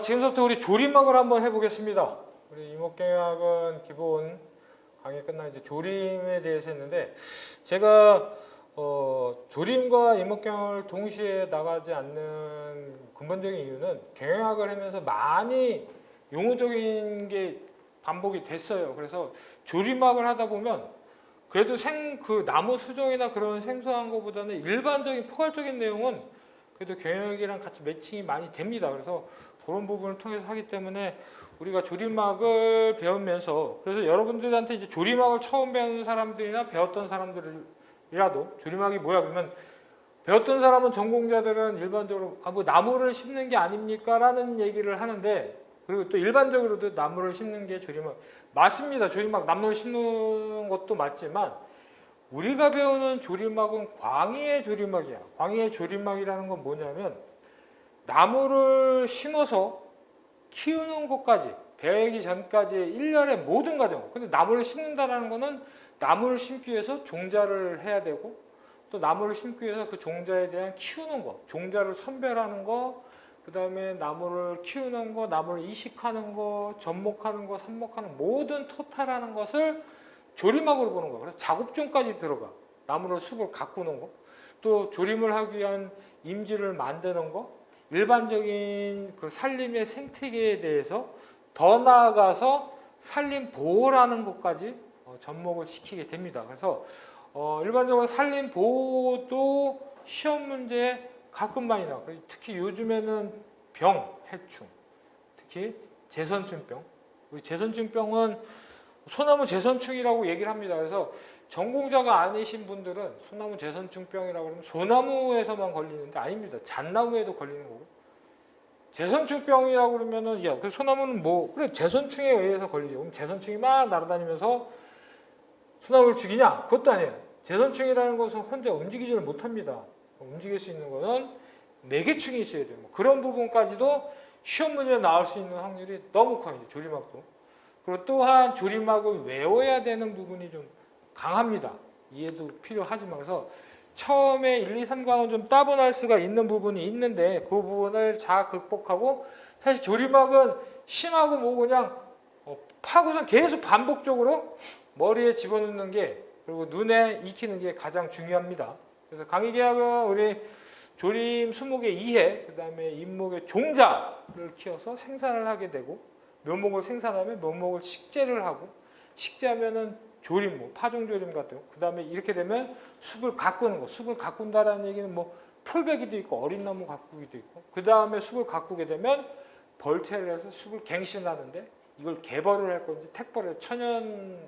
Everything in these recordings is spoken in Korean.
지금부터 우리 조림막을 한번 해보겠습니다. 우리 이목경영학은 기본 강의 끝나 이제 조림에 대해서 했는데, 제가 조림과 이목경영을 동시에 나가지 않는 근본적인 이유는 경영학을 하면서 많이 용어적인 게 반복이 됐어요. 그래서 조림막을 하다 보면 그래도 그 나무 수종이나 그런 생소한 것보다는 일반적인 포괄적인 내용은 그래도 경영학이랑 같이 매칭이 많이 됩니다. 그래서 그런 부분을 통해서 하기 때문에 우리가 조림막을 배우면서, 그래서 여러분들한테 이제 조림막을 처음 배우는 사람들이나 배웠던 사람들이라도 조림막이 뭐야 그러면, 배웠던 사람은 전공자들은 일반적으로 뭐 나무를 심는 게 아닙니까? 라는 얘기를 하는데, 그리고 또 일반적으로도 나무를 심는 게 조림막 맞습니다. 조림막 나무를 심는 것도 맞지만 우리가 배우는 조림막은 광의의 조림막이야. 광의의 조림막이라는 건 뭐냐면 나무를 심어서 키우는 것까지, 배기 전까지의 일련의 모든 과정. 근데 나무를 심는다는 거는 나무를 심기 위해서 종자를 해야 되고, 또 나무를 심기 위해서 그 종자에 대한 키우는 거, 종자를 선별하는 거, 그 다음에 나무를 키우는 거, 나무를 이식하는 거, 접목하는 거, 삽목하는 모든 토탈하는 것을 조림막으로 보는 거. 그래서 작업종까지 들어가. 나무를 숲을 가꾸는 거, 또 조림을 하기 위한 임지를 만드는 거, 일반적인 그 산림의 생태계에 대해서 더 나아가서 산림 보호라는 것까지 접목을 시키게 됩니다. 그래서 일반적으로 산림 보호도 시험 문제에 가끔 많이 나와요. 특히 요즘에는 병, 해충, 특히 제선충병. 우리 제선충병은 소나무 제선충이라고 얘기를 합니다. 그래서 전공자가 아니신 분들은 소나무 제선충병이라고 그러면 소나무에서만 걸리는데 아닙니다. 잣나무에도 걸리는 거고. 제선충병이라고 그러면은, 야, 그 소나무는 뭐, 그래, 제선충에 의해서 걸리죠. 그럼 제선충이 막 날아다니면서 소나무를 죽이냐? 그것도 아니에요. 제선충이라는 것은 혼자 움직이지를 못합니다. 움직일 수 있는 거는 매개충이 있어야 돼요. 뭐 그런 부분까지도 시험 문제에 나올 수 있는 확률이 너무 커요. 조림막도. 그리고 또한 조림막을 외워야 되는 부분이 좀 강합니다. 이해도 필요하지만, 그래서 처음에 1, 2, 3강은 좀 따분할 수가 있는 부분이 있는데 그 부분을 잘 극복하고, 사실 조림막은 심하고 뭐 그냥 파고선 계속 반복적으로 머리에 집어넣는 게, 그리고 눈에 익히는 게 가장 중요합니다. 그래서 강의계약은 우리 조림 수목의 이해, 그 다음에 임목의 종자를 키워서 생산을 하게 되고, 묘목을 생산하면 묘목을 식재를 하고, 식재하면은 조림, 뭐 파종조림 같은 거, 그 다음에 이렇게 되면 숲을 가꾸는 거. 숲을 가꾼다라는 얘기는 뭐 풀베기도 있고 어린 나무 가꾸기도 있고, 그 다음에 숲을 가꾸게 되면 벌채를 해서 숲을 갱신하는데, 이걸 개벌을 할 건지 택벌을 천연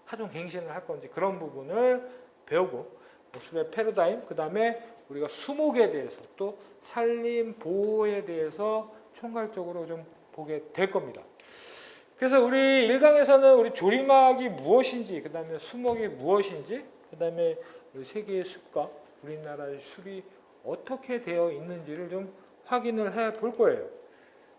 하종 갱신을 할 건지, 그런 부분을 배우고, 숲의 패러다임, 그 다음에 우리가 수목에 대해서 또 산림 보호에 대해서 총괄적으로 좀 보게 될 겁니다. 그래서 우리 1강에서는 우리 조림막이 무엇인지, 그 다음에 수목이 무엇인지, 그 다음에 우리 세계의 숲과 우리나라의 숲이 어떻게 되어 있는지를 좀 확인을 해 볼 거예요.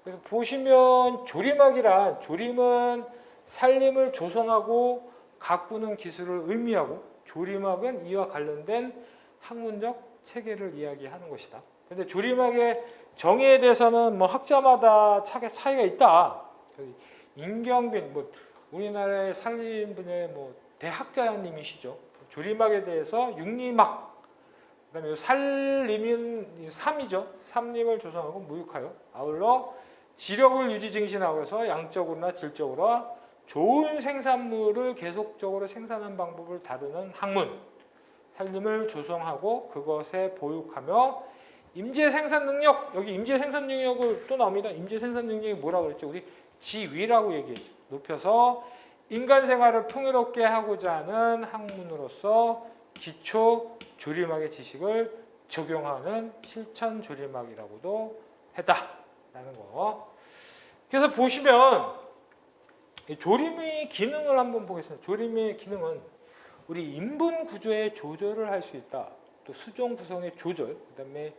그래서 보시면 조림막이란, 조림은 산림을 조성하고 가꾸는 기술을 의미하고, 조림막은 이와 관련된 학문적 체계를 이야기하는 것이다. 근데 조림막의 정의에 대해서는 뭐 학자마다 차이가 있다. 임경빈, 뭐 우리나라의 산림 분야의 뭐 대학자님이시죠. 조림막에 대해서 육림막, 그다음에 산림은 삼이죠. 삼림을 조성하고 무육하여 아울러 지력을 유지 증진하고 해서 양적으로나 질적으로 좋은 생산물을 계속적으로 생산하는 방법을 다루는 학문. 산림을 조성하고 그것에 보육하며 임재 생산 능력, 여기 임재 생산 능력을 또 나옵니다. 임재 생산 능력이 뭐라고 그랬죠? 우리 지위라고 얘기했죠. 높여서 인간 생활을 풍요롭게 하고자 하는 학문으로서 기초 조림학의 지식을 적용하는 실천 조림학이라고도 했다라는 거. 그래서 보시면 조림의 기능을 한번 보겠습니다. 조림의 기능은 우리 인분 구조의 조절을 할 수 있다. 또 수종 구성의 조절, 그다음에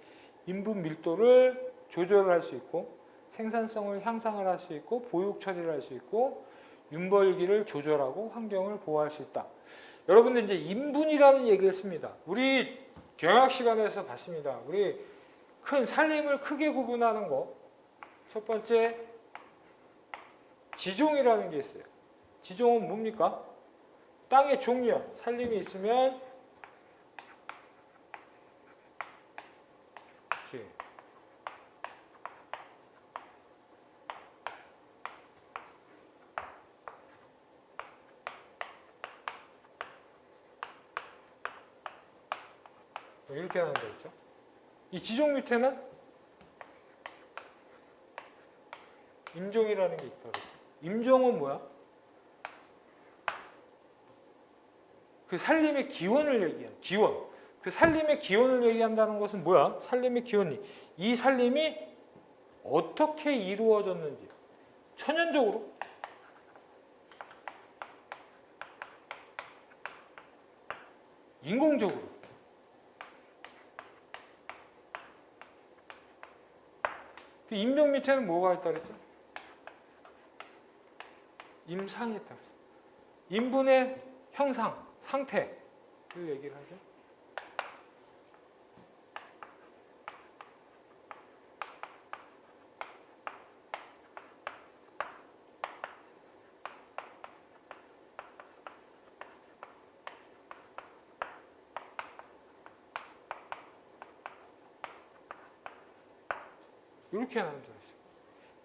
인분 밀도를 조절을 할 수 있고, 생산성을 향상을 할 수 있고, 보육 처리를 할 수 있고, 윤벌기를 조절하고 환경을 보호할 수 있다. 여러분들 이제 인분이라는 얘기를 씁니다. 우리 경영학 시간에서 봤습니다. 우리 큰 산림을 크게 구분하는 거, 첫 번째 지종이라는 게 있어요. 지종은 뭡니까? 땅의 종이요. 살림이 있으면 이렇게 하는 거 있죠. 이 지종 밑에는 임종이라는 게 있다. 임종은 뭐야? 그 살림의 기원을 얘기한 기원. 그 살림의 기원을 얘기한다는 것은 뭐야? 살림의 기원이 이 살림이 어떻게 이루어졌는지 천연적으로 인공적으로 그 임종 밑에는 뭐가 있다 그랬죠? 임상이 있다 그랬죠. 인분의 형상, 상태를 얘기를 하죠. 이렇게 나눠져 있어요.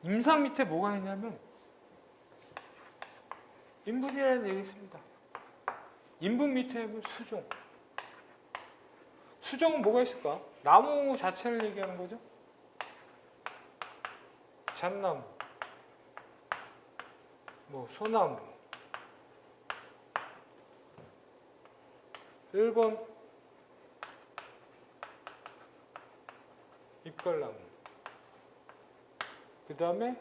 임상 밑에 뭐가 있냐면 인분이라는 얘기 있습니다. 인분 밑에 수종. 수종은 뭐가 있을까? 나무 자체를 얘기하는 거죠. 잣나무, 뭐 소나무. 1번 잎갈나무. 그 다음에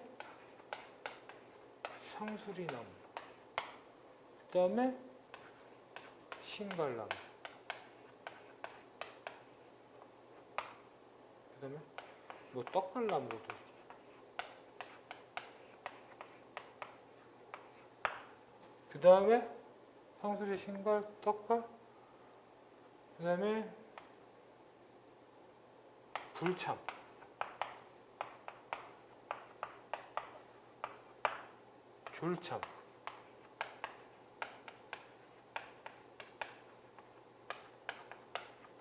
상수리나무. 그 다음에 신갈나무. 그 다음에 뭐 떡갈나무도 있고. 그 다음에 상수리, 신갈, 떡갈. 그 다음에 굴참. 졸참.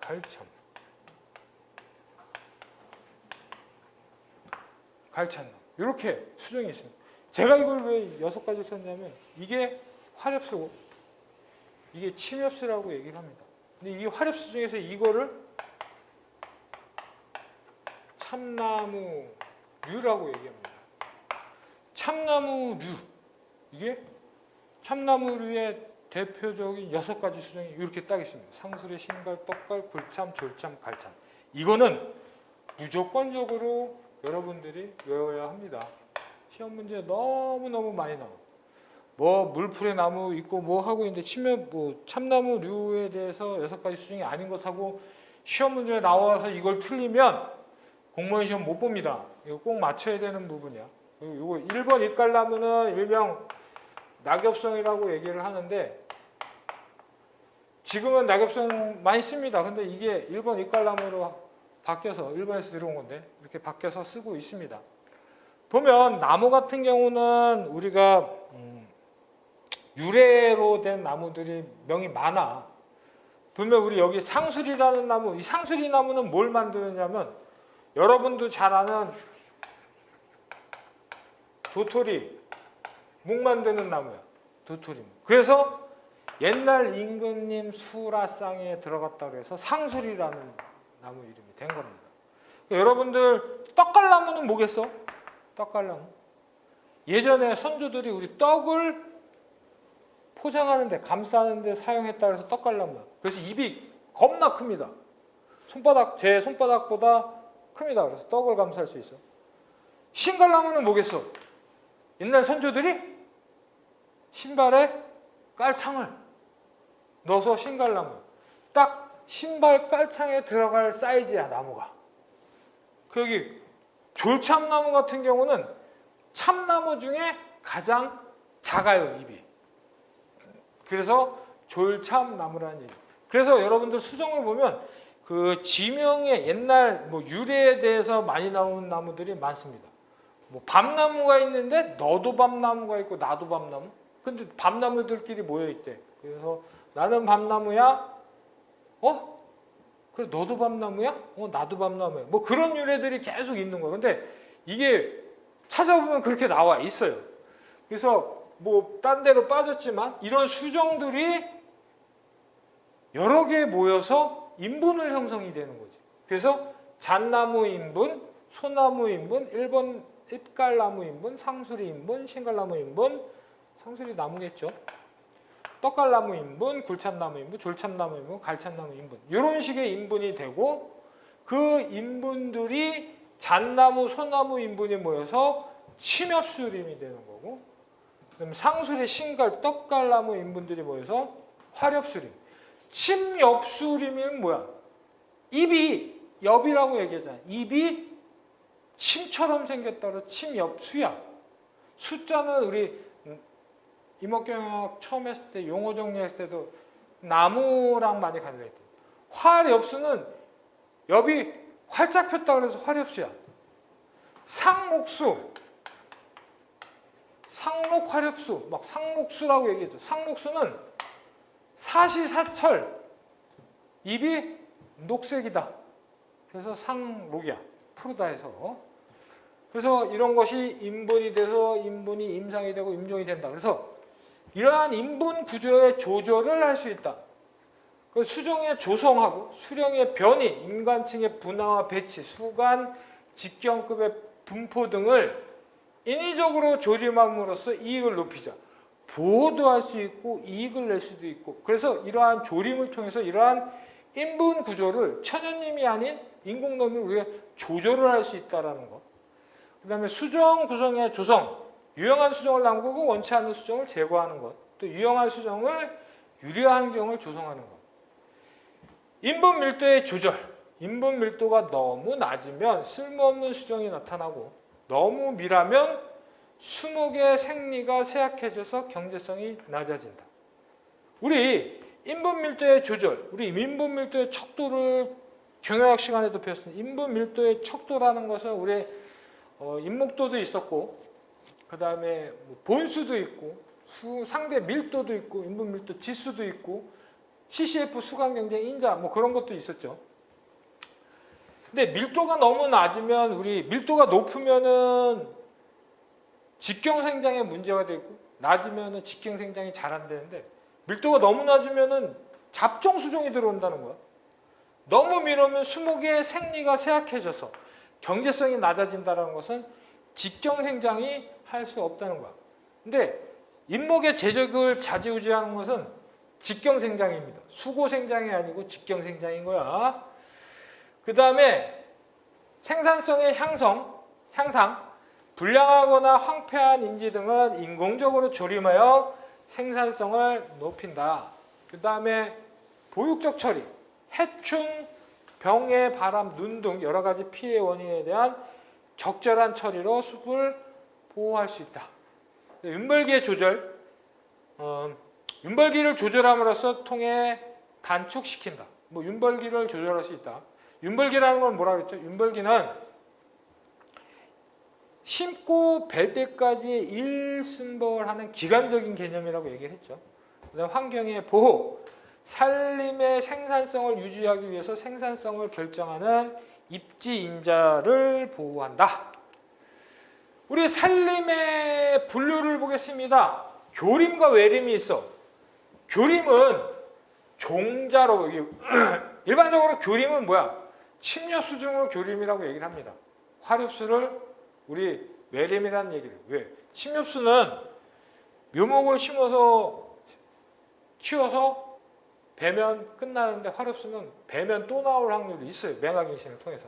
갈참. 갈참나무. 이렇게 수종이 있습니다. 제가 이걸 왜 6가지 썼냐면 이게 화렵수고 이게 침엽수라고 얘기를 합니다. 근데 이 화렵수 중에서 이거를 참나무류라고 얘기합니다. 참나무류. 이게 참나무류의 대표적인 6가지 수종이 이렇게 딱 있습니다. 상수리, 신갈, 떡갈, 굴참, 졸참, 갈참. 이거는 무조건적으로 여러분들이 외워야 합니다. 시험 문제 너무너무 많이 나와. 뭐 물풀의 나무 있고 뭐 하고 있는데 뭐 참나무류에 대해서 6가지 수종이 아닌 것하고 시험 문제에 나와서 이걸 틀리면 공무원 시험 못 봅니다. 이거 꼭 맞춰야 되는 부분이야. 이거 1번 잎갈나무는 일명 낙엽성이라고 얘기를 하는데 지금은 낙엽성 많이 씁니다. 근데 이게 1번 잎갈나무로 바뀌어서 일본에서 들어온 건데 이렇게 바뀌어서 쓰고 있습니다. 보면 나무 같은 경우는 우리가 유래로 된 나무들이 명이 많아. 보면 우리 여기 상수리라는 나무, 이 상수리 나무는 뭘 만드느냐면 여러분도 잘 아는 도토리, 묵 만드는 나무야. 도토리. 그래서 옛날 임금님 수라상에 들어갔다고 해서 상수리라는 나무 이름이 된 겁니다. 여러분들 떡갈나무는 뭐겠어? 떡갈나무. 예전에 선조들이 우리 떡을 포장하는데 감싸는데 사용했다 그래서 떡갈나무야. 그래서 입이 겁나 큽니다. 제 손바닥보다 큽니다. 그래서 떡을 감쌀 수 있어. 신갈나무는 뭐겠어? 옛날 선조들이 신발에 깔창을 넣어서 신갈나무. 딱 신발 깔창에 들어갈 사이즈야, 나무가. 그 여기 졸참나무 같은 경우는 참나무 중에 가장 작아요, 입이. 그래서 졸참나무라는 얘기. 그래서 여러분들 수정을 보면 그 지명의 옛날 뭐 유래에 대해서 많이 나오는 나무들이 많습니다. 뭐 밤나무가 있는데 너도 밤나무가 있고 나도 밤나무. 근데 밤나무들끼리 모여 있대. 그래서 나는 밤나무야. 그래 너도 밤나무야? 나도 밤나무야. 뭐 그런 유래들이 계속 있는 거야. 근데 이게 찾아보면 그렇게 나와 있어요. 그래서 뭐 딴 데로 빠졌지만 이런 수정들이 여러 개 모여서 인분을 형성이 되는 거지. 그래서 잣나무 인분, 소나무 인분, 1번 잎갈나무 인분, 상수리 인분, 신갈나무 인분, 상수리 나무겠죠. 떡갈나무 인분, 굴참나무 인분, 졸참나무 인분, 갈참나무 인분 이런 식의 인분이 되고 그 인분들이 잣나무, 소나무 인분이 모여서 침엽수림이 되는 거고 그다음에 상수리, 신갈, 떡갈나무 인분들이 모여서 화렵수림. 침엽수림은 뭐야? 잎이 엽이라고 얘기하잖아. 잎이 침처럼 생겼다고 침엽수야. 숫자는 우리 임업경영학 처음 했을 때 용어 정리했을 때도 나무랑 많이 관련돼. 화엽수는 엽이 활짝 폈다 그래서 화엽수야. 상록수, 상록화엽수, 막 상록수라고 얘기했죠. 상록수는 사시사철 잎이 녹색이다. 그래서 상록이야. 푸르다 해서. 그래서 이런 것이 인분이 돼서 인분이 임상이 되고 임종이 된다. 그래서 이러한 인분 구조의 조절을 할 수 있다. 그 수종의 조성하고 수령의 변이, 인간층의 분화와 배치, 수간, 직경급의 분포 등을 인위적으로 조림함으로써 이익을 높이자. 보호도 할 수 있고 이익을 낼 수도 있고 그래서 이러한 조림을 통해서 이러한 인분 구조를 천연님이 아닌 인공놈이 우리가 조절을 할 수 있다는 것. 그 다음에 수정 구성의 조성. 유용한 수정을 남기고 원치 않는 수정을 제거하는 것. 또 유용한 수정을 유리한 환경을 조성하는 것. 인분 밀도의 조절. 인분 밀도가 너무 낮으면 쓸모없는 수정이 나타나고 너무 밀하면 수목의 생리가 쇠약해져서 경제성이 낮아진다. 우리 인분 밀도의 조절, 우리 인분 밀도의 척도를 경영학 시간에도 배웠습니다. 인분 밀도의 척도라는 것은 우리 인목도도 있었고 그 다음에 본수도 있고 상대 밀도도 있고 인분 밀도 지수도 있고 CCF 수강 경쟁 인자 뭐 그런 것도 있었죠. 근데 밀도가 너무 낮으면 우리 밀도가 높으면은 직경 생장에 문제가 되고 낮으면은 직경 생장이 잘 안 되는데 밀도가 너무 낮으면은 잡종 수종이 들어온다는 거야. 너무 밀으면 수목의 생리가 쇠약해져서 경제성이 낮아진다는 것은 직경 생장이 할 수 없다는 거야. 근데 잇목의 제적을 좌지우지하는 것은 직경 생장입니다. 수고 생장이 아니고 직경 생장인 거야. 그 다음에 생산성의 향상, 불량하거나 황폐한 임지 등은 인공적으로 조림하여 생산성을 높인다. 그 다음에 보육적 처리, 해충, 병해, 바람, 눈 등 여러 가지 피해 원인에 대한 적절한 처리로 숲을 보호할 수 있다. 윤벌기의 조절, 윤벌기를 조절함으로써 통해 단축시킨다. 뭐 윤벌기를 조절할 수 있다. 윤벌기라는 건 뭐라 그랬죠? 윤벌기는 심고 벨 때까지 일순벌 하는 기간적인 개념이라고 얘기를 했죠. 그다음 환경의 보호, 산림의 생산성을 유지하기 위해서 생산성을 결정하는 입지인자를 보호한다. 우리 산림의 분류를 보겠습니다. 교림과 외림이 있어. 교림은 종자로 일반적으로 교림은 뭐야? 침엽수중을 교림이라고 얘기를 합니다. 화렵수를 우리 외림이라는 얘기를. 왜? 침엽수는 묘목을 심어서 키워서 배면 끝나는데 화렵수는 배면 또 나올 확률이 있어요. 맹학인신을 통해서.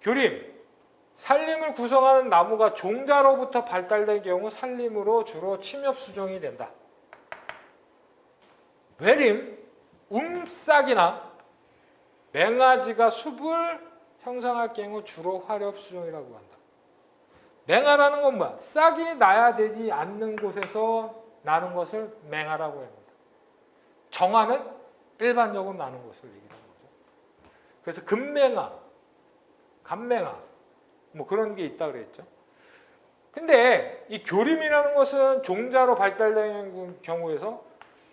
교림, 산림을 구성하는 나무가 종자로부터 발달된 경우 산림으로 주로 침엽수종이 된다. 외림, 싹이나 맹아지가 숲을 형성할 경우 주로 화렵수종이라고 한다. 맹아라는 건 뭐야? 싹이 나야 되지 않는 곳에서 나는 것을 맹아라고 합니다. 정화는 일반적으로 나는 것을 얘기하는 거죠. 그래서 금맹아, 감맹아, 뭐 그런 게 있다 그랬죠. 근데 이 교림이라는 것은 종자로 발달된 경우에서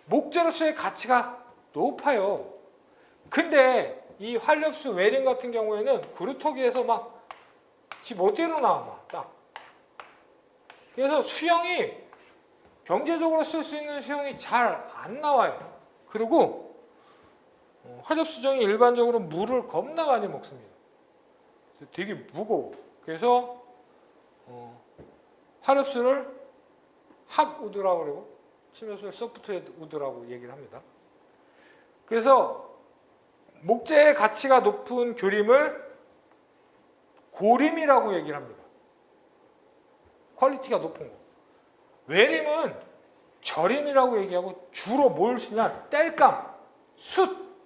목재로서의 가치가 높아요. 근데 이 활엽수 외림 같은 경우에는 그루터기에서 막 지 멋대로 나와 막 딱. 그래서 수형이 경제적으로 쓸 수 있는 수형이 잘 안 나와요. 그리고 활엽수정이 일반적으로 물을 겁나 많이 먹습니다. 되게 무거워. 그래서 활엽수를 핫 우드라고 그러고 침엽수를 소프트 우드라고 얘기를 합니다. 그래서 목재의 가치가 높은 교림을 고림이라고 얘기를 합니다. 퀄리티가 높은 거. 외림은 절임이라고 얘기하고 주로 뭘 쓰냐? 땔감, 숯,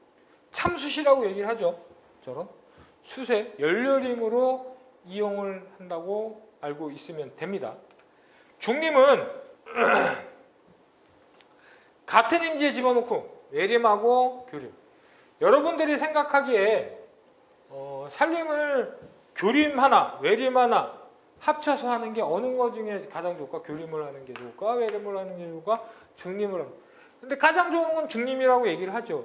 참숯이라고 얘기를 하죠. 저런 숯에 연료림으로 이용을 한다고 알고 있으면 됩니다. 중림은 같은 임지에 집어넣고 외림하고 교림. 여러분들이 생각하기에 살림을 교림 하나, 외림 하나 합쳐서 하는 게 어느 것 중에 가장 좋을까? 교림을 하는 게 좋을까? 외림을 하는 게 좋을까? 중림을 하는 게. 근데 가장 좋은 건 중림이라고 얘기를 하죠.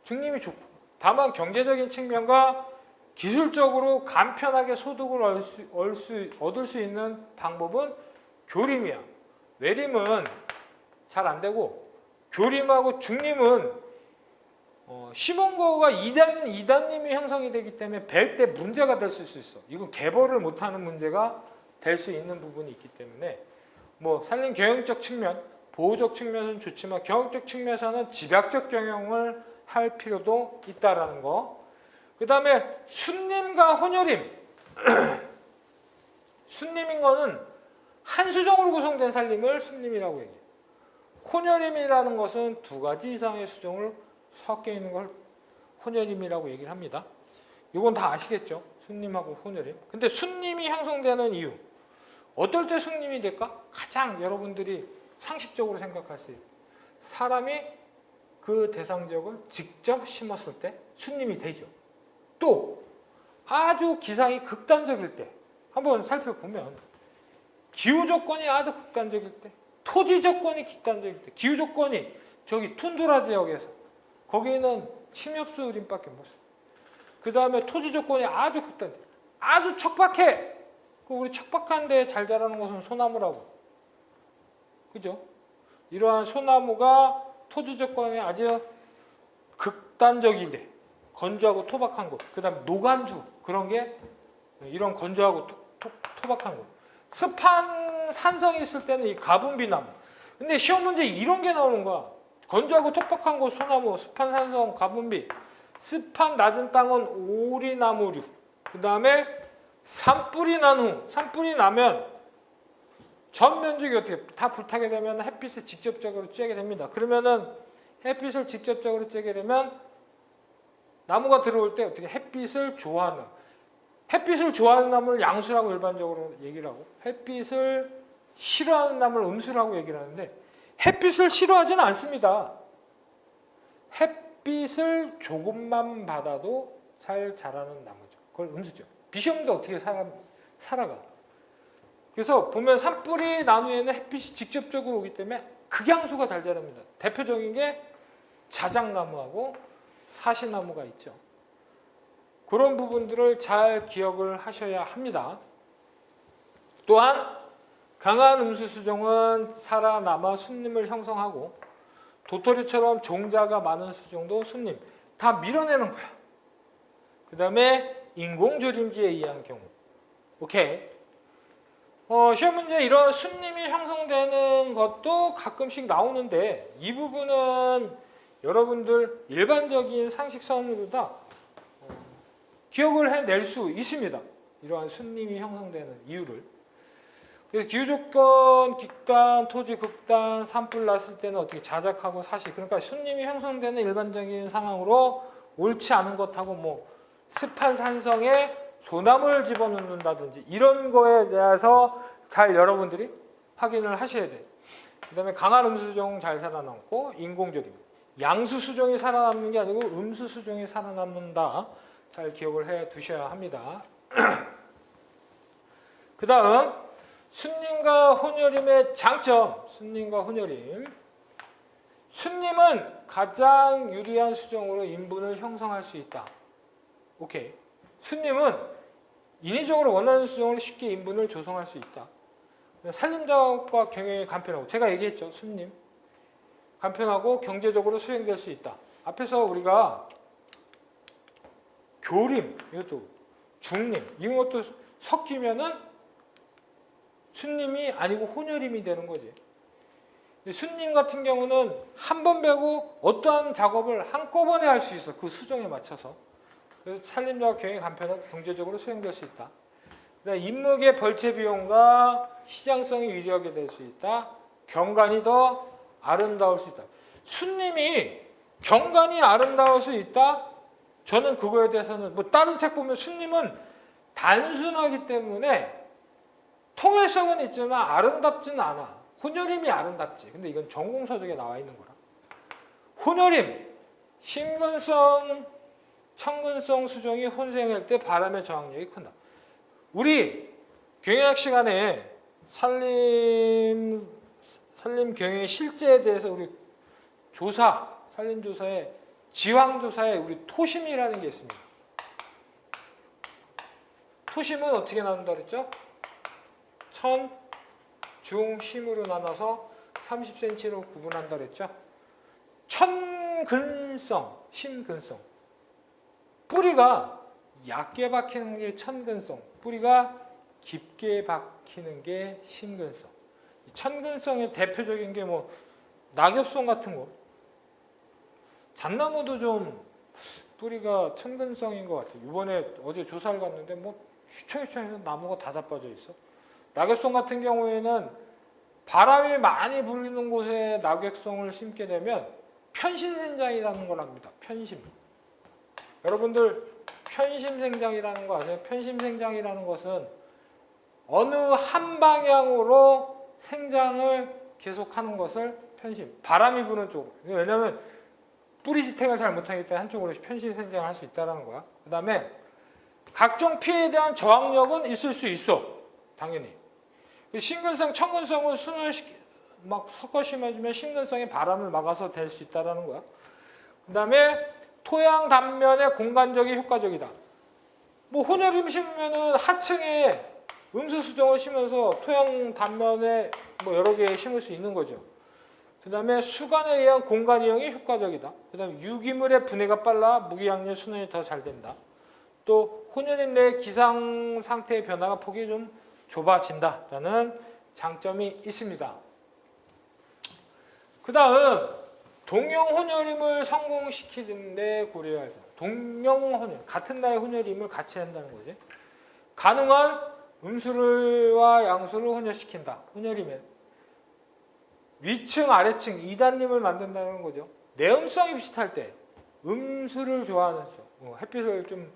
중림이 좋고. 다만 경제적인 측면과 기술적으로 간편하게 소득을 얻을 수 있는 방법은 교림이야. 외림은 잘 안 되고 교림하고 중림은 심은 거가 2단님이 형성이 되기 때문에 벨 때 문제가 될 수 있어. 이건 개벌을 못하는 문제가 될 수 있는 부분이 있기 때문에 뭐 산림 경영적 측면, 보호적 측면은 좋지만 경영적 측면에서는 집약적 경영을 할 필요도 있다라는 거. 그 다음에 순림과 혼혈임. 순림인 거는 한 수종으로 구성된 산림을 순림이라고 얘기해요. 혼혈임이라는 것은 두 가지 이상의 수종을 섞여 있는 걸 혼혈임이라고 얘기를 합니다. 이건 다 아시겠죠? 순림하고 혼혈임. 근데 순림이 형성되는 이유. 어떨 때 순림이 될까? 가장 여러분들이 상식적으로 생각할 수 있어요. 사람이 그 대상 지역을 직접 심었을 때 순림이 되죠. 또 아주 기상이 극단적일 때 한번 살펴보면 기후 조건이 아주 극단적일 때, 토지 조건이 극단적일 때, 기후 조건이 저기 툰드라 지역에서 거기는 침엽수 우림밖에 못 써. 그 다음에 토지 조건이 아주 극단적, 아주 척박해. 우리 척박한 데에 잘 자라는 것은 소나무라고. 그죠? 이러한 소나무가 토지 조건이 아주 극단적인데 건조하고 토박한 곳. 그 다음에 노간주 그런 게 이런 건조하고 토박한 곳. 습한 산성이 있을 때는 이 가분비나무. 근데 시험 문제 이런 게 나오는 거야. 건조하고 톡톡한 곳 소나무, 습한 산성, 가분비. 습한 낮은 땅은 오리나무류. 그 다음에 산불이 난 후, 산불이 나면 전 면적이 어떻게 다 불타게 되면 햇빛을 직접적으로 쬐게 됩니다. 그러면은 햇빛을 직접적으로 쬐게 되면 나무가 들어올 때 어떻게 햇빛을 좋아하는, 햇빛을 좋아하는 나무를 양수라고 일반적으로 얘기를 하고 햇빛을 싫어하는 나무를 음수라고 얘기를 하는데 햇빛을 싫어하지는 않습니다. 햇빛을 조금만 받아도 잘 자라는 나무죠. 그걸 음수죠. 빛이 없는데 어떻게 살아가. 그래서 보면 산불이 난 후에는 햇빛이 직접적으로 오기 때문에 극양수가 잘 자랍니다. 대표적인 게 자작나무하고 사시나무가 있죠. 그런 부분들을 잘 기억을 하셔야 합니다. 또한 강한 음수수종은 살아남아 순림을 형성하고 도토리처럼 종자가 많은 수종도 순림 다 밀어내는 거야. 그 다음에 인공조림지에 의한 경우. 오케이. 시험 문제 이런 순림이 형성되는 것도 가끔씩 나오는데 이 부분은 여러분들 일반적인 상식선으로 다 기억을 해낼 수 있습니다. 이러한 순림이 형성되는 이유를. 그래서 기후조건 극단, 토지 극단, 산불 났을 때는 어떻게 자작하고 사시. 그러니까 순림이 형성되는 일반적인 상황으로 옳지 않은 것하고 뭐 습한 산성에 소나무를 집어넣는다든지 이런 거에 대해서 잘 여러분들이 확인을 하셔야 돼요. 그 다음에 강한 음수수종 잘 살아남고 인공조림. 양수수종이 살아남는 게 아니고 음수수종이 살아남는다. 잘 기억을 해 두셔야 합니다. 그 다음 순림과 혼혈임의 장점. 순림과 혼혈임. 순림은 가장 유리한 수정으로 인분을 형성할 수 있다. 오케이. 순림은 인위적으로 원하는 수정으로 쉽게 인분을 조성할 수 있다. 산림작업과 경영이 간편하고, 제가 얘기했죠. 순림. 간편하고 경제적으로 수행될 수 있다. 앞에서 우리가 교림, 이것도 중림, 이것도 섞이면은 순림이 아니고 혼혈임이 되는 거지. 순림 같은 경우는 한 번 배고 어떠한 작업을 한꺼번에 할 수 있어. 그 수정에 맞춰서. 그래서 산림작업 경영이 간편하고 경제적으로 수행될 수 있다. 그다음에 인목의 벌채 비용과 시장성이 유리하게 될 수 있다. 경관이 더 아름다울 수 있다. 순림이 경관이 아름다울 수 있다. 저는 그거에 대해서는 뭐 다른 책 보면 순림은 단순하기 때문에 통일성은 있지만 아름답지는 않아. 혼혈임이 아름답지. 근데 이건 전공서적에 나와 있는 거라. 혼혈임, 심근성, 청근성 수정이 혼생할 때 바람의 저항력이 큰다. 우리 경영학 시간에 산림 경영의 실제에 대해서 우리 조사, 산림조사에 지황조사에 우리 토심이라는 게 있습니다. 토심은 어떻게 나눈다 그랬죠? 천, 중, 심으로 나눠서 30cm로 구분한다 그랬죠? 천근성, 심근성. 뿌리가 얕게 박히는 게 천근성, 뿌리가 깊게 박히는 게 심근성. 천근성의 대표적인 게 뭐 낙엽송 같은 거. 잣나무도 좀 뿌리가 천근성인 것 같아요. 이번에 어제 조사를 갔는데 뭐 휘청휘청해서 나무가 다 자빠져 있어. 낙엽송 같은 경우에는 바람이 많이 불리는 곳에 낙엽송을 심게 되면 편심생장이라는 걸 합니다. 편심. 여러분들 편심생장이라는 거 아세요? 편심생장이라는 것은 어느 한 방향으로 생장을 계속하는 것을 편심. 바람이 부는 쪽으로. 왜냐하면 뿌리 지탱을 잘 못하기 때문에 한쪽으로 편심생장을 할 수 있다는 거야. 그 다음에 각종 피해에 대한 저항력은 있을 수 있어. 당연히. 심근성, 청근성은 순을 막 섞어 심어주면 심근성이 바람을 막아서 될 수 있다는 거야. 그 다음에 토양 단면의 공간적이 효과적이다. 뭐 혼혈임 심으면은 하층에 음수 수정을 심어서 토양 단면에 뭐 여러 개 심을 수 있는 거죠. 그 다음에 수관에 의한 공간 이용이 효과적이다. 그 다음에 유기물의 분해가 빨라 무기양료 순환이 더 잘 된다. 또 혼혈임 내 기상 상태의 변화가 폭이 좀 좁아진다라는 장점이 있습니다. 그 다음 동형 혼혈임을 성공시키는데 고려해야 한다. 동형 혼혈, 같은 나의 혼혈임을 같이 한다는 거지. 가능한 음수와 양수를 혼혈시킨다. 혼혈임에 위층, 아래층 2단림을 만든다는 거죠. 내음성이 비슷할 때 음수를 좋아하는 수정, 햇빛을 좀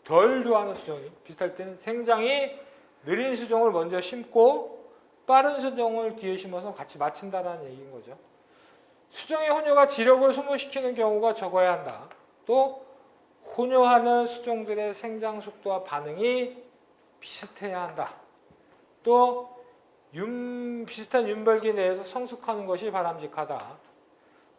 덜 좋아하는 수정이 비슷할 때는 생장이 느린 수정을 먼저 심고 빠른 수정을 뒤에 심어서 같이 맞춘다는 얘기인 거죠. 수정의 혼효가 지력을 소모시키는 경우가 적어야 한다. 또 혼효하는 수정들의 생장 속도와 반응이 비슷해야 한다. 또 비슷한 윤벌기 내에서 성숙하는 것이 바람직하다.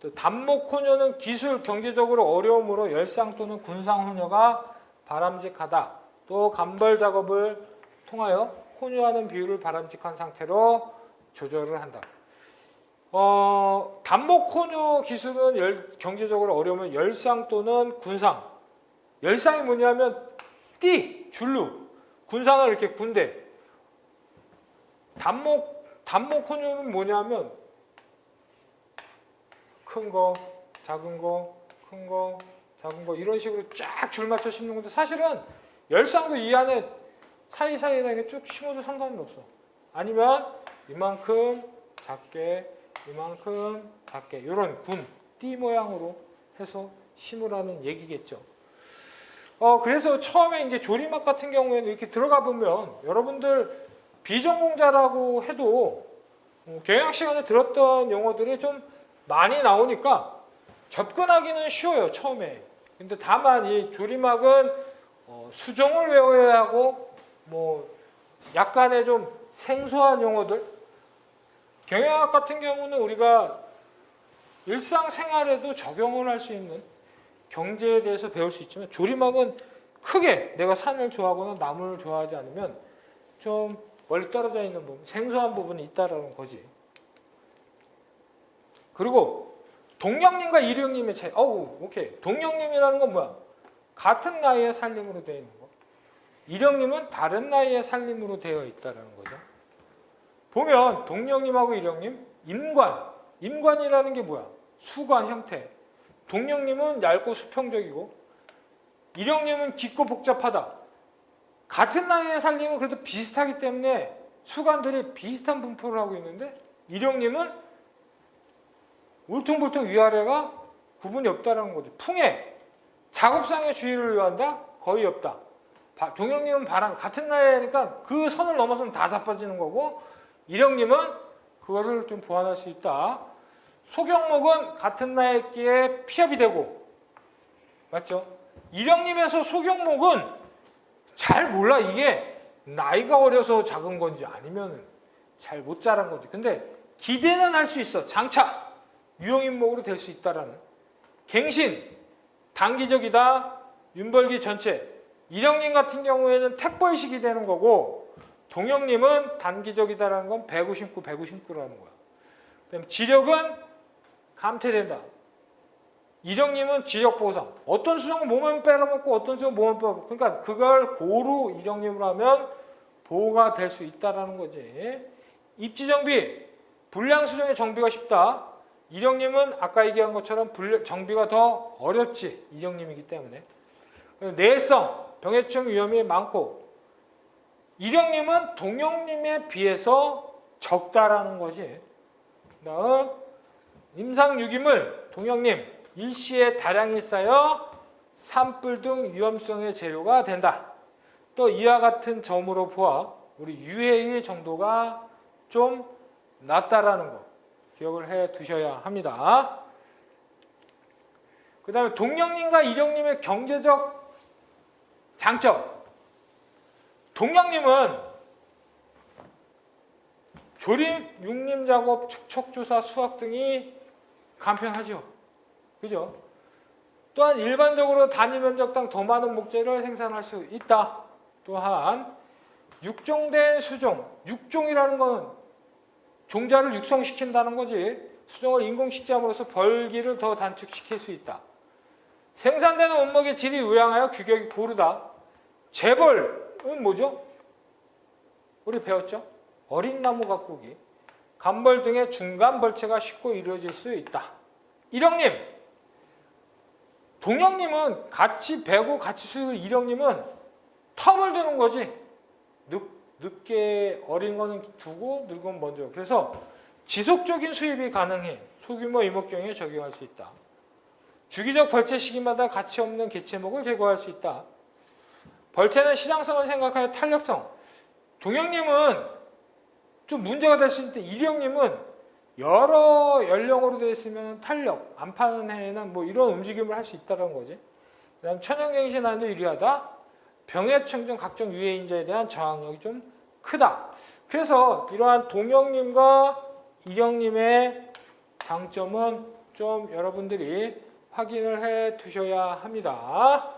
또 단목 혼효는 기술, 경제적으로 어려움으로 열상 또는 군상 혼효가 바람직하다. 또 간벌 작업을 통하여 혼효하는 비율을 바람직한 상태로 조절을 한다. 단목 혼효 기술은 경제적으로 어려우면 열상 또는 군상. 열상이 뭐냐면 띠, 줄루. 군상을 이렇게 군대. 단목 혼효는 뭐냐면 큰 거, 작은 거, 큰 거, 작은 거 이런 식으로 쫙 줄 맞춰 심는 건데 사실은 열상도 이 안에 사이사이에 쭉 심어도 상관은 없어. 아니면 이만큼 작게, 이만큼 작게 이런 군, 띠 모양으로 해서 심으라는 얘기겠죠. 그래서 처음에 이제 조리막 같은 경우에는 이렇게 들어가 보면 여러분들 비전공자라고 해도 경영학 시간에 들었던 용어들이 좀 많이 나오니까 접근하기는 쉬워요, 처음에. 근데 다만 이 조리막은 수정을 외워야 하고 뭐 약간의 좀 생소한 용어들. 경영학 같은 경우는 우리가 일상생활에도 적용을 할 수 있는 경제에 대해서 배울 수 있지만 조림학은 크게 내가 산을 좋아하거나 나무를 좋아하지 않으면 좀 멀리 떨어져 있는 부분, 생소한 부분이 있다라는 거지. 그리고 동령님과 일령님의 차이. 오케이. 동령님이라는 건 뭐야? 같은 나이의 살림으로 되어 있는 거. 일령님은 다른 나이의 살림으로 되어 있다라는 거죠. 보면 동령님하고 일령님, 임관이라는 게 뭐야? 수관 형태. 동령님은 얇고 수평적이고 일령님은 깊고 복잡하다. 같은 나이의 살림은 그래도 비슷하기 때문에 수관들이 비슷한 분포를 하고 있는데 일령님은 울퉁불퉁 위아래가 구분이 없다는 거죠. 풍해, 작업상의 주의를 요한다? 거의 없다. 동령님은 바람, 같은 나이니까 그 선을 넘어서면 다 자빠지는 거고 일령님은 그거를 좀 보완할 수 있다. 소경목은 같은 나이에 피합이 되고, 맞죠? 일령님에서 소경목은 잘 몰라. 이게 나이가 어려서 작은 건지 아니면 잘 못 자란 건지. 근데 기대는 할 수 있어. 장차 유형인목으로 될 수 있다라는. 갱신, 단기적이다. 윤벌기 전체. 일령님 같은 경우에는 택벌식이 되는 거고 동령님은 단기적이다라는 건 159, 159라는 거야. 그다음에 지력은 감퇴된다. 일령님은 지력 보상. 어떤 수정은 몸만 빼먹고 어떤 수정은 몸만 빼먹고. 그러니까 그걸 고루 일령님으로 하면 보호가 될 수 있다라는 거지. 입지정비. 불량 수정의 정비가 쉽다. 일령님은 아까 얘기한 것처럼 정비가 더 어렵지. 일령님이기 때문에. 내성. 병해충 위험이 많고 일령님은 동령님에 비해서 적다라는 것이. 그다음 임상유기물 동령님 일시에 다량이 쌓여 산불 등 위험성의 재료가 된다. 또 이와 같은 점으로 보아 우리 유해의 정도가 좀 낮다라는 거 기억을 해 두셔야 합니다. 그 다음에 동령님과 일령님의 경제적 장점. 동령님은 조림, 육림 작업, 축척 조사, 수확 등이 간편하죠. 그죠? 또한 일반적으로 단위 면적당 더 많은 목재를 생산할 수 있다. 또한 육종된 수종, 육종이라는 것은 종자를 육성시킨다는 거지. 수종을 인공식재함으로써 벌기를 더 단축시킬 수 있다. 생산되는 원목의 질이 우양하여 규격이 고르다. 재벌은 뭐죠? 우리 배웠죠? 어린 나무 가꾸기, 감벌 등의 중간 벌채가 쉽고 이루어질 수 있다. 일령님, 동령님은 같이 배고 같이 수익을, 일령님은 텀을 두는 거지. 늦게 어린 거는 두고 늙은 건 먼저. 그래서 지속적인 수입이 가능해. 소규모 이목경에 적용할 수 있다. 주기적 벌채 시기마다 가치 없는 개체목을 제거할 수 있다. 벌채는 시장성을 생각하여 탄력성. 동령님은 좀 문제가 될 수 있는데 일령님은 여러 연령으로 되어 있으면 탄력, 안 파는 해에는 뭐 이런 움직임을 할 수 있다는 거지. 그다음 천연갱신하는데 유리하다. 병해충 등 각종 유해인자에 대한 저항력이 좀 크다. 그래서 이러한 동령님과 일령님의 장점은 좀 여러분들이 확인을 해 두셔야 합니다.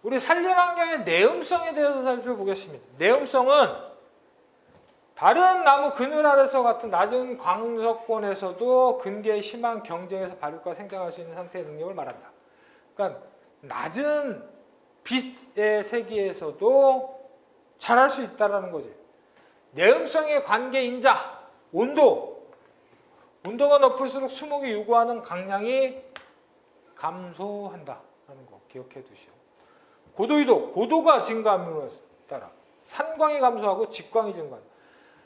우리 산림환경의 내음성에 대해서 살펴보겠습니다. 내음성은 다른 나무 그늘 아래서 같은 낮은 광석권에서도 근계의 심한 경쟁에서 발육과 생장할 수 있는 상태의 능력을 말한다. 그러니까 낮은 빛의 세기에서도 자랄 수 있다는 거지. 내음성의 관계 인자, 온도가 높을수록 수목이 요구하는 강량이 감소한다는 거 기억해 두시오. 고도이도, 고도가 증가함으로 따라 산광이 감소하고 직광이 증가한다.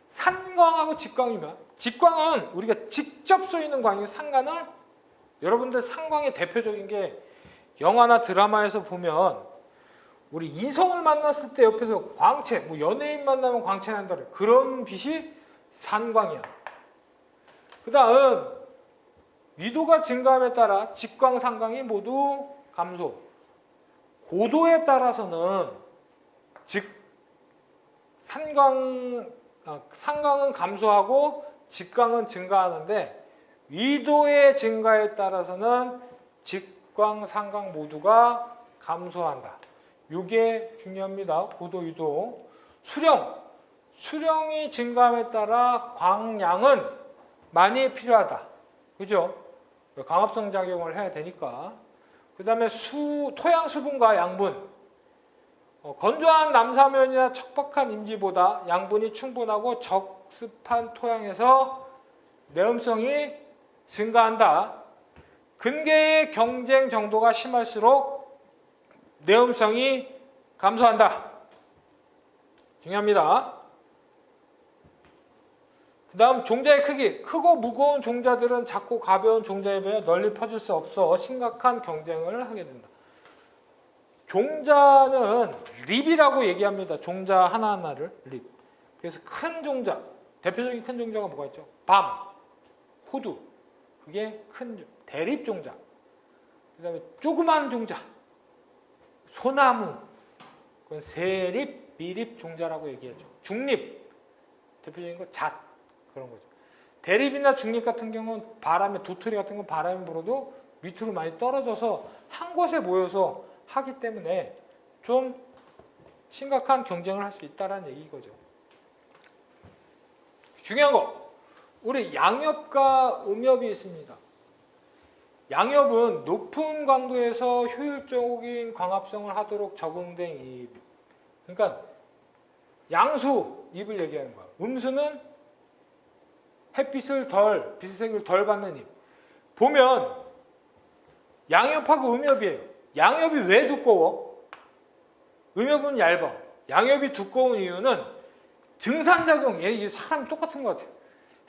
산광하고 직광이면, 직광은 우리가 직접 쏘이는 광이고 산광은 여러분들 산광의 대표적인 게 영화나 드라마에서 보면 우리 이성을 만났을 때 옆에서 광채, 뭐 연예인 만나면 광채 난다 그래. 그런 빛이 산광이야. 그 다음 위도가 증가함에 따라 직광, 산광이 모두 감소. 고도에 따라서는 즉 산강은 감소하고 직강은 증가하는데 위도의 증가에 따라서는 직광, 산강 모두가 감소한다. 이게 중요합니다. 고도, 위도. 수령이 증가함에 따라 광량은 많이 필요하다. 그죠? 광합성 작용을 해야 되니까. 그 다음에 토양 수분과 양분. 건조한 남사면이나 척박한 임지보다 양분이 충분하고 적습한 토양에서 내음성이 증가한다. 근계의 경쟁 정도가 심할수록 내음성이 감소한다. 중요합니다. 그 다음 종자의 크기. 크고 무거운 종자들은 작고 가벼운 종자에 비해 널리 퍼질 수 없어 심각한 경쟁을 하게 된다. 종자는 립이라고 얘기합니다. 종자 하나하나를 립. 그래서 큰 종자, 대표적인 큰 종자가 뭐가 있죠? 밤, 호두. 그게 큰 대립 종자. 그 다음에 조그만 종자, 소나무. 그건 세립, 미립 종자라고 얘기하죠. 중립, 대표적인 거 잣. 그런 거죠. 대립이나 중립 같은 경우는 바람에, 도토리 같은 건 바람이 불어도 밑으로 많이 떨어져서 한 곳에 모여서 하기 때문에 좀 심각한 경쟁을 할 수 있다는 얘기거죠. 중요한 거, 우리 양엽과 음엽이 있습니다. 양엽은 높은 강도에서 효율적인 광합성을 하도록 적응된 입. 그러니까 양수 입을 얘기하는 거야. 음수는 햇빛을 빛색을 덜 받는 잎. 보면 양엽하고 음엽이에요. 양엽이 왜 두꺼워? 음엽은 얇아. 양엽이 두꺼운 이유는 증산작용, 얘 사람 똑같은 것 같아요.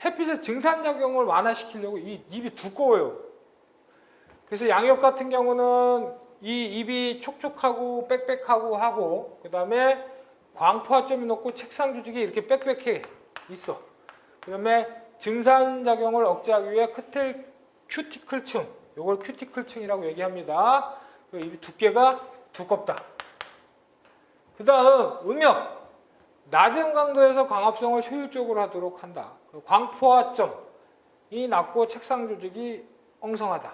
햇빛의 증산작용을 완화시키려고 이 잎이 두꺼워요. 그래서 양엽 같은 경우는 이 잎이 촉촉하고 빽빽하고 하고, 그 다음에 광포화점이 높고 책상 조직이 이렇게 빽빽해 있어. 그 다음에 증산작용을 억제하기 위해 큐티클층, 이걸 큐티클층이라고 얘기합니다. 그 잎이 두께가 두껍다. 그 다음 음엽, 낮은 강도에서 광합성을 효율적으로 하도록 한다. 광포화점이 낮고 책상 조직이 엉성하다.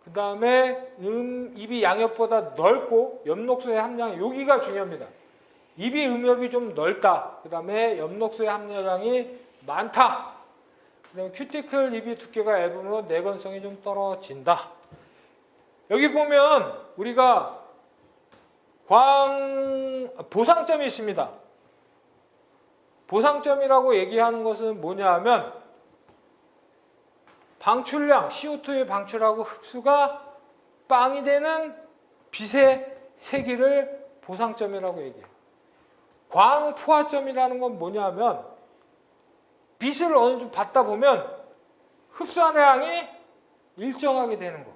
그 다음에 잎이 양엽보다 넓고 엽록소의 함량이, 여기가 중요합니다. 잎이 음엽이 좀 넓다. 그 다음에 엽록소의 함량이 많다. 그 다음에 큐티클 잎이 두께가 얇으므로 내건성이 좀 떨어진다. 여기 보면 우리가 보상점이 있습니다. 보상점이라고 얘기하는 것은 뭐냐 하면 방출량, CO2의 방출하고 흡수가 빵이 되는 빛의 세기를 보상점이라고 얘기해요. 광포화점이라는 건 뭐냐 하면 빛을 어느 정도 받다 보면 흡수하는 양이 일정하게 되는 거.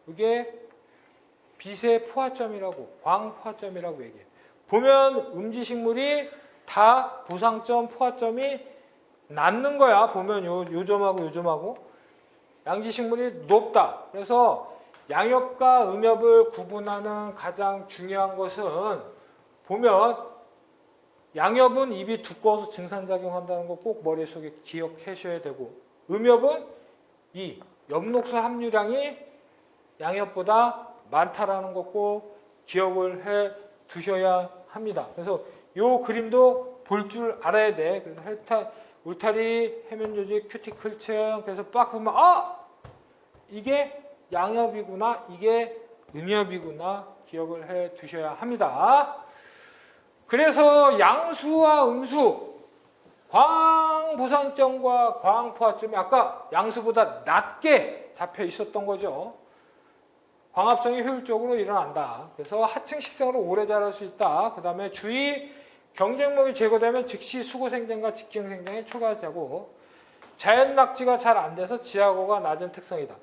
이게 빛의 포화점이라고, 광포화점이라고 얘기해요. 보면 음지식물이 다 보상점, 포화점이 낮는 거야. 보면 요 점하고 요 점하고. 양지식물이 높다. 그래서 양엽과 음엽을 구분하는 가장 중요한 것은 보면 양엽은 잎이 두꺼워서 증산작용한다는 거 꼭 머릿속에 기억하셔야 되고, 음엽은 이 엽록소 함유량이 양엽보다 많다라는 거 꼭 기억을 해 두셔야 합니다. 그래서 이 그림도 볼 줄 알아야 돼. 그래서 울타리, 해면 조직, 큐티클층. 그래서 빡 보면 이게 양엽이구나, 이게 음엽이구나 기억을 해 두셔야 합니다. 그래서 양수와 음수, 광보상점과 광포화점이 아까 양수보다 낮게 잡혀 있었던 거죠. 광합성이 효율적으로 일어난다. 그래서 하층 식생으로 오래 자랄 수 있다. 그 다음에 주위 경쟁목이 제거되면 즉시 수고 생장과 직경 생장이 초과되고, 자연 낙지가 잘 안 돼서 지하고가 낮은 특성이다.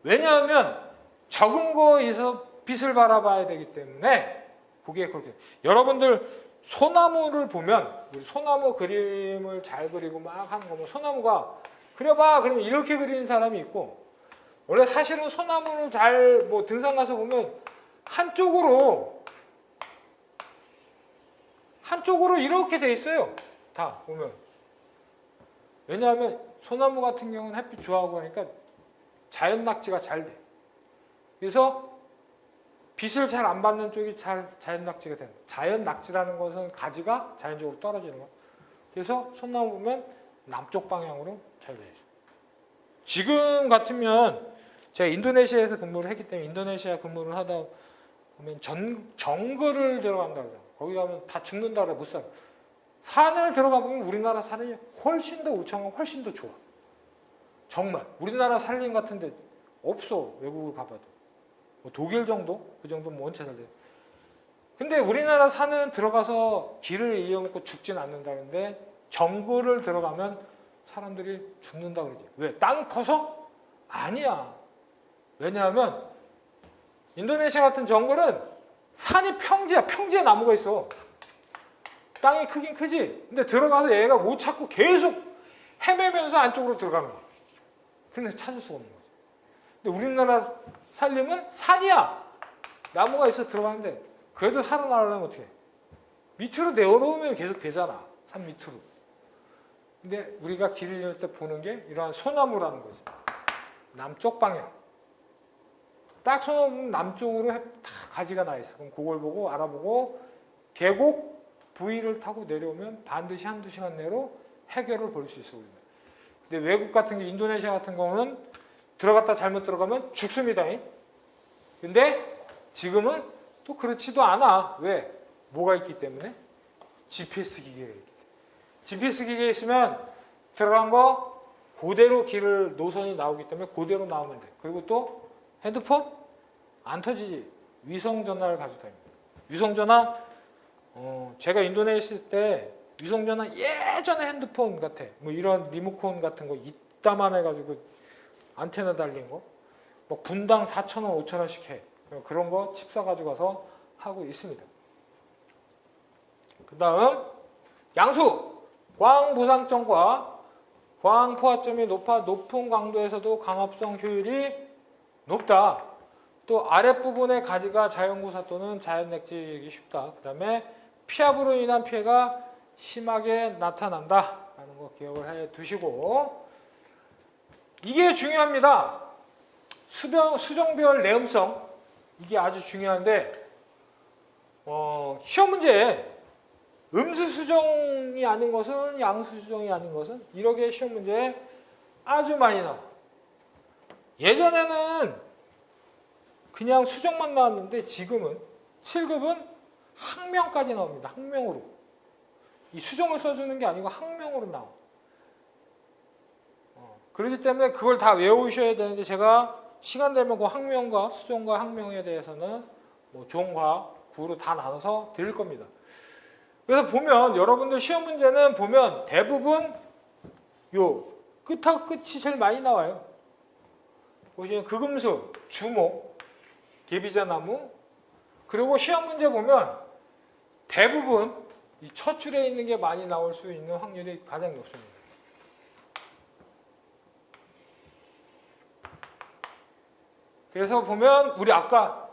왜냐하면 적은 거에서 빛을 바라봐야 되기 때문에 그게 그렇게. 여러분들 소나무를 보면, 우리 소나무 그림을 잘 그리고 막 하는 거면 소나무가 그려봐 그러면 이렇게 그리는 사람이 있고, 원래 사실은 소나무를 잘 등산 가서 보면 한쪽으로 한쪽으로 이렇게 돼 있어요. 다 보면. 왜냐하면 소나무 같은 경우는 햇빛 좋아하고 하니까 자연 낙지가 잘 돼. 그래서 빛을 잘 안 받는 쪽이 잘 자연 낙지가 된다. 자연 낙지라는 것은 가지가 자연적으로 떨어지는 거. 그래서 소나무 보면 남쪽 방향으로 잘 돼 있어요. 지금 같으면 제가 인도네시아에서 근무를 했기 때문에 인도네시아 근무를 하다 보면 정글을 들어간다 그러잖아요. 거기 가면 다 죽는다 그래, 못 살아. 산을 들어가 보면 우리나라 산이 훨씬 더 우청하고 훨씬 더 좋아. 정말 우리나라 산림 같은데 없어. 외국을 가봐도. 뭐 독일 정도? 그 정도면 원체 잘 돼. 근데 우리나라 산은 들어가서 길을 잃어먹고 죽진 않는다는데 정글을 들어가면 사람들이 죽는다 그러지. 왜? 땅이 커서? 아니야. 왜냐하면 인도네시아 같은 정글은 산이 평지야. 평지에 나무가 있어. 땅이 크긴 크지. 근데 들어가서 얘가 못 찾고 계속 헤매면서 안쪽으로 들어가는 거야. 그래서 찾을 수가 없는 거지. 근데 우리나라 산림은 산이야. 나무가 있어 들어가는데 그래도 살아나려면 어떻게 해? 밑으로 내려오면 계속 되잖아. 산 밑으로. 근데 우리가 길을 잃을 때 보는 게 이러한 소나무라는 거지. 남쪽 방향. 딱 소나무 남쪽으로 다 가지가 나 있어. 그럼 그걸 보고 알아보고 계곡 부위를 타고 내려오면 반드시 한두 시간 내로 해결을 볼 수 있어. 우리는. 근데 외국 같은 게 인도네시아 같은 경우는 들어갔다 잘못 들어가면 죽습니다. 근데 지금은 또 그렇지도 않아. 왜? 뭐가 있기 때문에? GPS 기계가 있기 때문에. GPS 기계에 있으면 들어간 거 그대로 길을 노선이 나오기 때문에 그대로 나오면 돼. 그리고 또 핸드폰? 안 터지지. 위성 전화를 가지고 다닙니다. 위성 전화 제가 인도네시아 때 위성 전화 예전에 핸드폰 같아. 뭐 이런 리모컨 같은 거 이따만 해가지고 안테나 달린 거. 뭐 분당 4,000원, 5,000원씩 해. 그런 거 칩 사가지고 가서 하고 있습니다. 그 다음 양수. 광 부상점과 광 포화점이 높은 강도에서도 강압성 효율이 높다. 또 아랫부분의 가지가 자연구사 또는 자연낙지이기 쉽다. 그 다음에 피압으로 인한 피해가 심하게 나타난다 라는 거 기억을 해 두시고, 이게 중요합니다. 수정별 내음성, 이게 아주 중요한데 시험 문제에 음수 수정이 아닌 것은, 양수 수정이 아닌 것은 이렇게 시험 문제에 아주 많이 나와. 예전에는 그냥 수정만 나왔는데 지금은 7급은 학명까지 나옵니다. 학명으로. 이 수정을 써주는 게 아니고 학명으로 나와. 그렇기 때문에 그걸 다 외우셔야 되는데 제가 시간 되면 그 학명과 수정과 학명에 대해서는 뭐 종과 구로 다 나눠서 드릴 겁니다. 그래서 보면 여러분들 시험 문제는 보면 대부분 요 끝하고 끝이 제일 많이 나와요. 보시면 극음수, 주목, 개비자나무. 그리고 시험 문제 보면 대부분 이 첫 줄에 있는 게 많이 나올 수 있는 확률이 가장 높습니다. 그래서 보면 우리 아까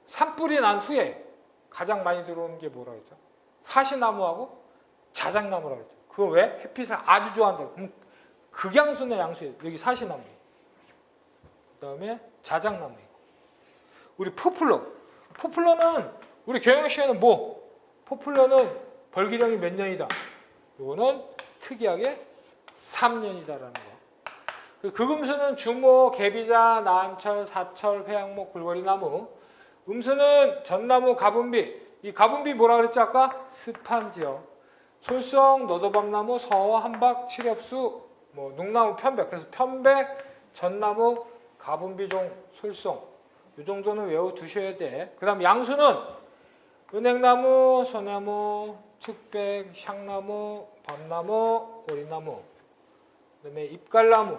산불이 난 후에 가장 많이 들어오는 게 뭐라고 했죠? 사시나무하고 자작나무라고 했죠. 그거 왜? 햇빛을 아주 좋아한다. 그럼 극양수나 양수예요. 여기 사시나무. 그 다음에 자작나무이고. 우리 포플러는 우리 경영 시간은 뭐? 포플러는 벌기령이 몇 년이다. 이거는 특이하게 3년이다라는 거. 극음수는 주모, 개비자, 나암철, 사철, 회양목, 굴거리나무. 음수는 전나무, 가분비. 이 가분비 뭐라 그랬지 아까? 습한 지역. 솔성, 너도밤나무, 서, 한박, 칠엽수, 뭐 농나무, 편백. 그래서 편백, 전나무, 가분비종, 솔송. 이 정도는 외워두셔야 돼. 그 다음 양수는 은행나무, 소나무, 측백, 향나무, 밤나무, 오리나무. 그 다음에 잎갈나무.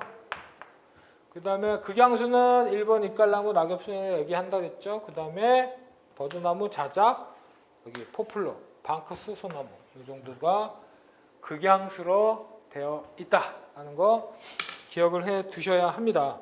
그 다음에 극양수는 1번 잎갈나무, 낙엽순을 얘기한다 그랬죠. 그 다음에 버드나무, 자작, 여기 포플러, 방크스, 소나무. 이 정도가 극양수로 되어 있다라는 거 기억을 해 두셔야 합니다.